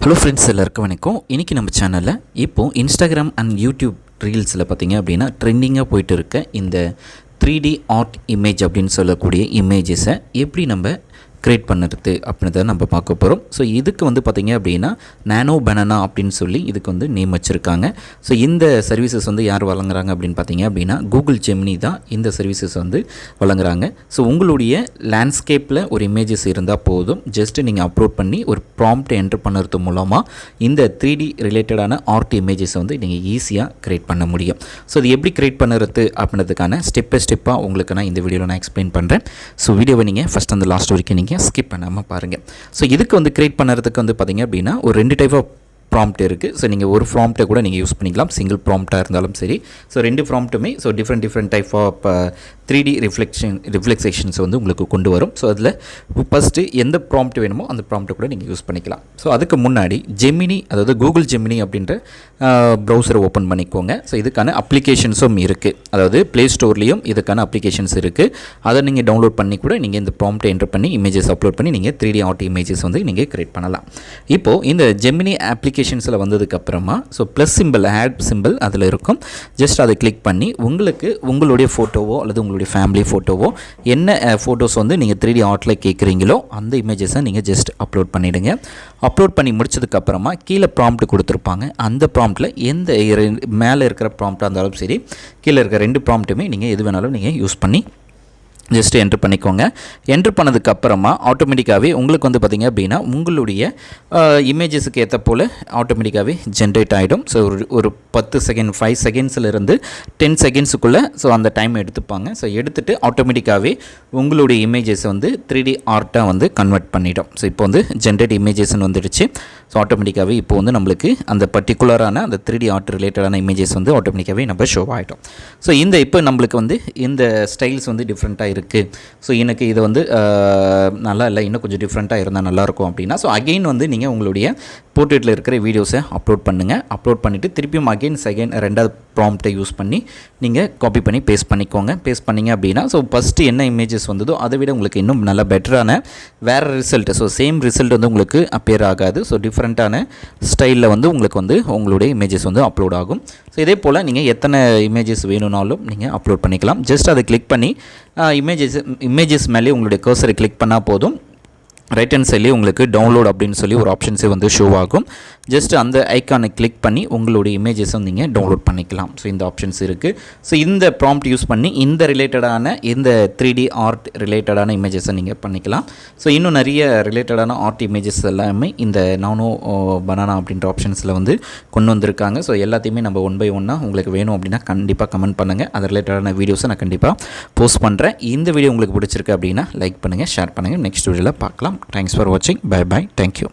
Hello friends, எல்லாருக்கும் வணக்கம். இன்றைக்கி நம்ம சேனலில் இப்போது இன்ஸ்டாகிராம் அண்ட் யூடியூப் ரீல்ஸில் பார்த்திங்க அப்படின்னா ட்ரெண்டிங்காக போயிட்டு இருக்க இந்த 3D ஆர்ட் இமேஜ் அப்படின்னு சொல்லக்கூடிய இமேஜஸை எப்படி நம்ம க்ரியேட் பண்ணுறது அப்படின்றத நம்ம பார்க்க போகிறோம். ஸோ இதுக்கு வந்து பார்த்திங்க அப்படின்னா நானோ பனானா அப்படின்னு சொல்லி இதுக்கு வந்து நேம் வச்சுருக்காங்க. ஸோ இந்த சர்வீசஸ் வந்து யார் வழங்குறாங்க அப்படின்னு பார்த்திங்க அப்படின்னா கூகுள் ஜெமினி தான் இந்த சர்வீசஸ் வந்து வழங்குறாங்க. ஸோ உங்களுடைய லேண்ட்ஸ்கேப்பில் ஒரு இமேஜஸ் இருந்தால் போதும், ஜஸ்ட்டு நீங்கள் அப்லோட் பண்ணி ஒரு ப்ராம்ப்ட் என்ட்ரு பண்ணுறது மூலமாக இந்த 3D ரிலேட்டடான ஆர்ட் இமேஜஸை வந்து நீங்கள் ஈஸியாக க்ரியேட் பண்ண முடியும். ஸோ இது எப்படி க்ரியேட் பண்ணுறது அப்படின்றதுக்கான ஸ்டெப் பை ஸ்டெப்பாக உங்களுக்கு நான் இந்த வீடியோவில் நான் எக்ஸ்பிளைன் பண்ணுறேன். ஸோ வீடியோவை நீங்கள் ஃபஸ்ட் அந்த லாஸ்ட் வரைக்கும் நீங்கள் ஸ்கிப் பண்ணாமல் பாருங்கள். ஸோ இதுக்கு வந்து கிரியேட் பண்ணுறதுக்கு வந்து பார்த்திங்க அப்படின்னா ஒரு 2 டைப் ஆஃப் ப்ராம்ப்ட் இருக்குது. ஸோ நீங்கள் ஒரு ப்ராம்ப்ட்டை கூட நீங்கள் யூஸ் பண்ணிக்கலாம், சிங்கிள் ப்ராம்ப்டாக இருந்தாலும் சரி. ஸோ 2 ப்ராம்ப்ட்டுமே so different type of 3D reflections வந்து உங்களுக்கு கொண்டு வரும். ஸோ அதில் ஃபஸ்ட்டு எந்த ப்ராம்ப்ட் வேணுமோ அந்த ப்ராம்ப்ட்டை கூட நீங்கள் யூஸ் பண்ணிக்கலாம். ஸோ அதுக்கு முன்னாடி ஜெமினி, அதாவது கூகுள் ஜெமினி அப்படின்ற ப்ரௌசரை ஓப்பன் பண்ணிக்கோங்க. ஸோ இதுக்கான அப்ளிகேஷன்ஸும் இருக்குது, அதாவது ப்ளே ஸ்டோர்லேயும் இதுக்கான அப்ளிகேஷன்ஸ் இருக்குது. அதை நீங்கள் டவுன்லோட் பண்ணி கூட நீங்கள் இந்த ப்ராம்ப்ட்டை என்டர் பண்ணி இமேஜஸ் அப்லோட் பண்ணி நீங்கள் 3D ஆர்ட் இமேஜஸ் வந்து நீங்கள் க்ரியேட் பண்ணலாம். இப்போது இந்த ஜெமினி அப்ளிகேஷன்ஸில் வந்ததுக்கப்புறமா so plus simple, add simple அதில் இருக்கும். ஜஸ்ட் அதை கிளிக் பண்ணி உங்களுக்கு உங்களுடைய ஃபோட்டோவோ அல்லது உங்களுடைய ஃபேமிலி ஃபோட்டோவோ என்ன ஃபோட்டோஸ் வந்து நீங்கள் 3D ஆர்ட்டில் கேட்குறீங்களோ அந்த இமேஜஸை நீங்கள் ஜஸ்ட் அப்லோட் பண்ணிவிடுங்க. அப்லோட் பண்ணி முடிச்சதுக்கப்புறமா கீழே ப்ராம்ப்ட் கொடுத்துருப்பாங்க. அந்த ப்ராம்ப்ட்டில் எந்த மேலே இருக்கிற ப்ராம்ப்டாக இருந்தாலும் சரி, கீழே இருக்கிற 2 ப்ராம்ப்ட்டுமே நீங்கள் எது வேணாலும் நீங்கள் யூஸ் பண்ணி ஜஸ்ட்டு என்ட்ரு பண்ணிக்கோங்க. என்ட்ரு பண்ணதுக்கப்புறமா ஆட்டோமேட்டிக்காகவே உங்களுக்கு வந்து பார்த்திங்க அப்படின்னா உங்களுடைய இமேஜஸுக்கு ஏற்ற போல் ஆட்டோமேட்டிக்காகவே ஜென்ரேட் ஆகிடும். ஸோ ஒரு 10 செகண்ட் 5 செகண்ட்ஸ்லேருந்து 10 செகண்ட்ஸுக்குள்ளே ஸோ அந்த டைம் எடுத்துப்பாங்க. ஸோ எடுத்துகிட்டு ஆட்டோமேட்டிக்காகவே உங்களுடைய இமேஜஸை வந்து 3D ஆர்ட்டாக வந்து கன்வெர்ட் பண்ணிடும். ஸோ இப்போ வந்து ஜென்ரேட் இமேஜஸ்ன்னு வந்துடுச்சு. ஸோ ஆட்டோமேட்டிக்காகவே இப்போ வந்து நம்மளுக்கு அந்த பர்டிகுலரான அந்த 3D ஆர்ட் ரிலேட்டடான இமேஜஸ் வந்து ஆட்டோமேட்டிக்காகவே நம்ம ஷோ ஆகிடும். ஸோ இப்போ நம்மளுக்கு வந்து இந்த ஸ்டைல்ஸ் வந்து டிஃப்ரெண்ட்டாக இருக்குது. ஸோ எனக்கு இது வந்து நல்லா இல்லை, இன்னும் கொஞ்சம் டிஃப்ரெண்ட்டாக இருந்தால் நல்லாயிருக்கும் அப்படின்னா ஸோ அகெயின் வந்து நீங்கள் உங்களுடைய போர்ட்ரேட்டில் இருக்கிற வீடியோஸை அப்லோட் பண்ணுங்கள். அப்லோட் பண்ணிவிட்டு திருப்பியும் அகெயின் ரெண்டாவது ப்ராம்ப்டை யூஸ் பண்ணி நீங்கள் காப்பி பண்ணி பேஸ்ட் பண்ணிக்கோங்க. பேஸ்ட் பண்ணிங்க அப்படின்னா ஸோ ஃபஸ்ட்டு என்ன இமேஜஸ் வந்ததோ அதை விட உங்களுக்கு இன்னும் நல்லா பெட்டரான வேறு ரிசல்ட், ஸோ சேம் ரிசல்ட் வந்து உங்களுக்கு அப்பியர் ஆகாது. ஸோ டிஃப்ரெண்ட்டான ஸ்டைலில் வந்து உங்களுக்கு வந்து உங்களுடைய இமேஜஸ் வந்து அப்லோட் ஆகும். ஸோ இதே போல் நீங்கள் எத்தனை இமேஜஸ் வேணும்னாலும் நீங்கள் அப்லோட் பண்ணிக்கலாம். ஜஸ்ட் அதை கிளிக் பண்ணி இமேஜஸ் மேலே உங்களுடைய கர்சரை கிளிக் பண்ணால் போதும். ரைட் ஹேண்ட் சைட்லேயே உங்களுக்கு டவுன்லோட் அப்படின்னு சொல்லி ஒரு ஆப்ஷன்ஸே வந்து ஷோ ஆகும். ஜஸ்ட் அந்த ஐக்கானை கிளிக் பண்ணி உங்களுடைய இமேஜஸும் நீங்கள் டவுன்லோட் பண்ணிக்கலாம். ஸோ இந்த ஆப்ஷன்ஸ் இருக்குது. ஸோ இந்த ப்ராம்ப்ட் யூஸ் பண்ணி இந்த ரிலேட்டடான இந்த 3D ஆர்ட் ரிலேட்டடான இமேஜஸை நீங்கள் பண்ணிக்கலாம். ஸோ இன்னும் நிறைய ரிலேட்டடான ஆர்ட் இமேஜஸ் எல்லாமே இந்த நானோ பனானா அப்படின்ற ஆப்ஷன்ஸில் வந்து கொண்டு வந்திருக்காங்க. ஸோ எல்லாத்தையுமே நம்ம 1 by 1 உங்களுக்கு வேணும் அப்படின்னா கண்டிப்பாக கமெண்ட் பண்ணுங்கள். அது ரிலேட்டடான வீடியோஸை நான் கண்டிப்பாக போஸ்ட் பண்ணுறேன். இந்த வீடியோ உங்களுக்கு பிடிச்சிருக்கு அப்படின்னா லைக் பண்ணுங்கள், ஷேர் பண்ணுங்கள். நெக்ஸ்ட் வீடியோவில் பார்க்கலாம். Thanks for watching. Bye bye. Thank you.